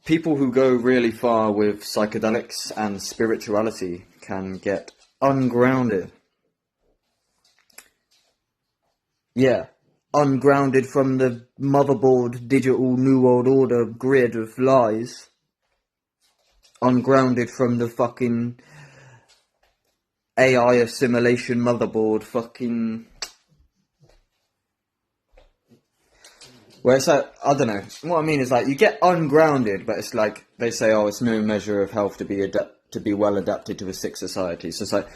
people who go really far with psychedelics and spirituality can get ungrounded. Yeah, ungrounded from the motherboard digital New World Order grid of lies. Ungrounded from the fucking AI assimilation motherboard fucking... Where it's like, I don't know, what I mean is like, you get ungrounded, but it's like, they say, oh, it's no measure of health to be well adapted to a sick society. So it's like,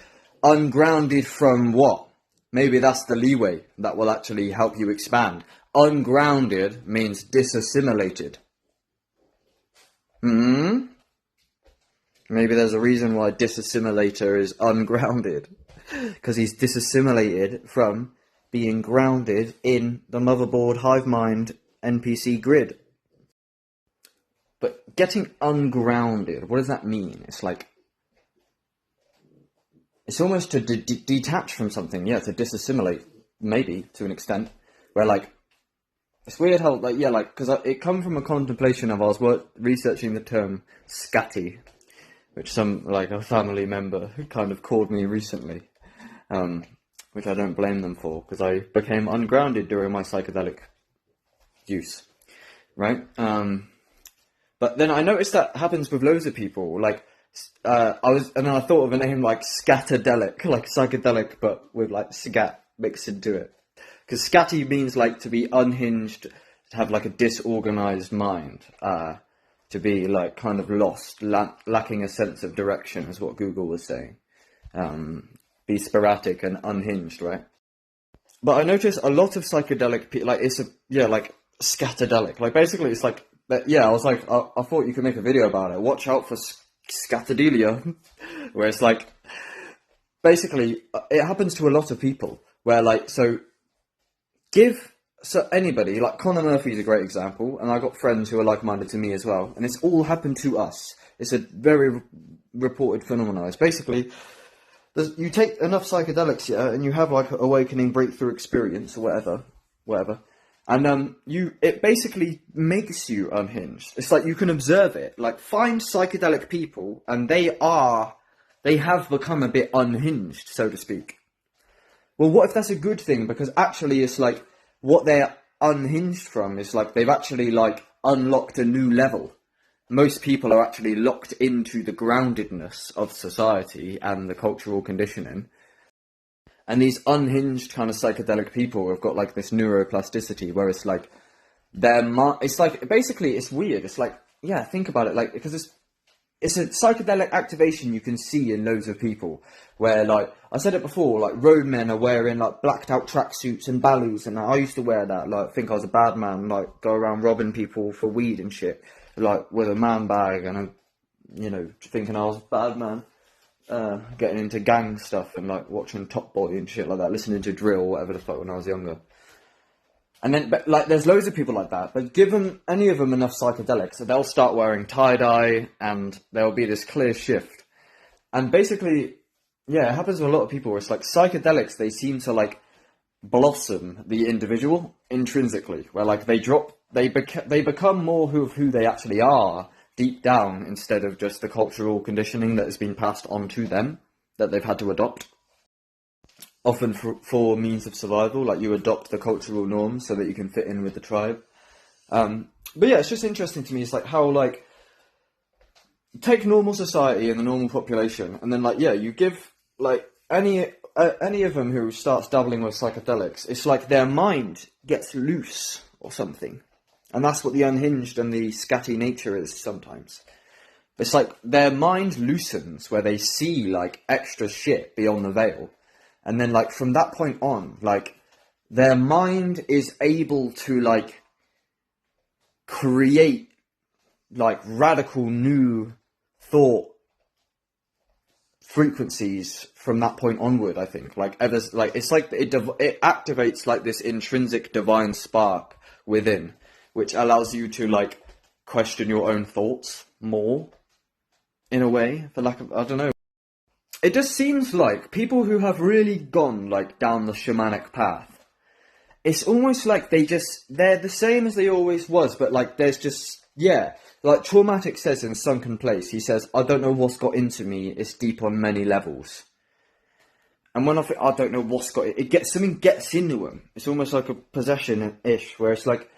ungrounded from what? Maybe that's the leeway that will actually help you expand. Ungrounded means disassimilated. Maybe there's a reason why disassimilator is ungrounded. Because he's disassimilated from being grounded in the motherboard hive mind NPC grid. But getting ungrounded, what does that mean? It's like, it's almost to detach from something, yeah, to disassimilate, maybe, to an extent, where, like, it's weird how, like, yeah, like, because it come from a contemplation of, I was researching the term scatty, which some, like, a family member kind of called me recently, which I don't blame them for, because I became ungrounded during my psychedelic use, right? But then I noticed that happens with loads of people, like, and I thought of a name like Scatadelic, like psychedelic, but with like scat mixed into it. Because scatty means like to be unhinged, to have like a disorganized mind, to be like kind of lost, lacking a sense of direction, is what Google was saying. Be sporadic and unhinged, right? But I noticed a lot of psychedelic people, like like scatadelic. Like basically it's like, yeah, I was like, I thought you could make a video about it. Watch out for Psychedelia, where it's like, basically, it happens to a lot of people, where like, so anybody, like Connor Murphy's a great example, and I got friends who are like-minded to me as well, and it's all happened to us. It's a very reported phenomenon. It's basically, you take enough psychedelics, yeah, and you have like an awakening breakthrough experience or whatever. And it basically makes you unhinged. It's like you can observe it. Like find psychedelic people, and they have become a bit unhinged, so to speak. Well, what if that's a good thing? Because actually, it's like what they're unhinged from is like they've actually like unlocked a new level. Most people are actually locked into the groundedness of society and the cultural conditioning. And these unhinged kind of psychedelic people have got like this neuroplasticity where it's like it's like, basically it's weird. It's like, yeah, think about it, like, because it's a psychedelic activation you can see in loads of people where, like, I said it before, like roadmen are wearing like blacked out tracksuits and balloos, and I used to wear that, like, think I was a bad man, like go around robbing people for weed and shit, like with a man bag, and I'm, thinking I was a bad man. Getting into gang stuff and like watching Top Boy and shit like that, listening to drill or whatever the fuck when I was younger. And then, but like, there's loads of people like that. But give them any of them enough psychedelics, so they'll start wearing tie dye, and there'll be this clear shift. And basically, yeah, it happens to a lot of people. Where it's like psychedelics, they seem to like blossom the individual intrinsically, where like they become more of who they actually are deep down, instead of just the cultural conditioning that has been passed on to them, that they've had to adopt. Often for means of survival, like you adopt the cultural norms so that you can fit in with the tribe. But yeah, it's just interesting to me. It's like how, like, take normal society and the normal population, and then like, yeah, you give like any of them who starts dabbling with psychedelics, it's like their mind gets loose or something. And that's what the unhinged and the scatty nature is sometimes. It's like their mind loosens where they see like extra shit beyond the veil. And then like from that point on, like their mind is able to like create like radical new thought frequencies from that point onward, I think. Like it's like it activates like this intrinsic divine spark within, which allows you to, like, question your own thoughts more, in a way, for lack of, I don't know. It just seems like people who have really gone, like, down the shamanic path, it's almost like they're the same as they always was, but, like, there's just Yeah, like Traumatic says in Sunken Place, he says, I don't know what's got into me, it's deep on many levels. And when I think, I don't know what's got it, something gets into them. It's almost like a possession-ish, where it's like,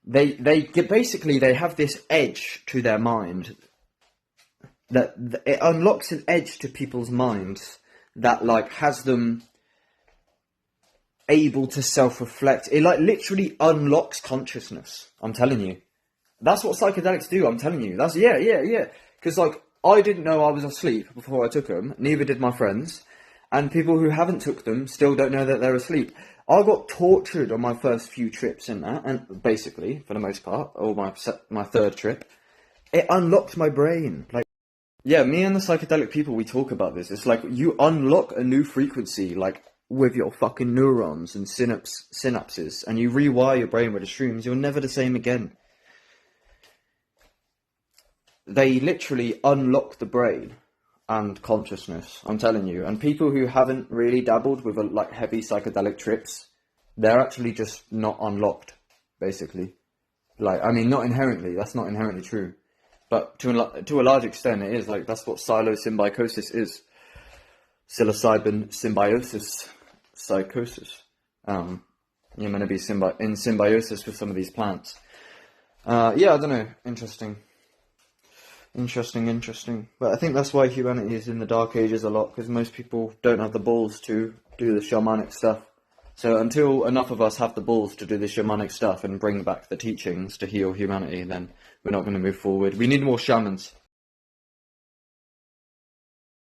they have this edge to their mind, that it unlocks an edge to people's minds that like has them able to self-reflect. It like literally unlocks consciousness. I'm telling you. That's what psychedelics do, I'm telling you. That's, yeah. Because, like, I didn't know I was asleep before I took them. Neither did my friends. And people who haven't took them still don't know that they're asleep. I got tortured on my first few trips in that. And basically, for the most part, or my third trip, it unlocked my brain. Like, yeah, me and the psychedelic people, we talk about this. It's like, you unlock a new frequency, like, with your fucking neurons and synapses. And you rewire your brain with the shrooms. You're never the same again. They literally unlock the brain and consciousness, I'm telling you. And people who haven't really dabbled with like heavy psychedelic trips, they're actually just not unlocked, basically. Like, I mean, not inherently, that's not inherently true. But to a large extent it is. Like, that's what psilosymbiosis is. Psilocybin symbiosis, psychosis. You're meant to be in symbiosis with some of these plants. Yeah, I don't know, Interesting. But I think that's why humanity is in the Dark Ages a lot, because most people don't have the balls to do the shamanic stuff. So until enough of us have the balls to do the shamanic stuff and bring back the teachings to heal humanity, then we're not going to move forward. We need more shamans.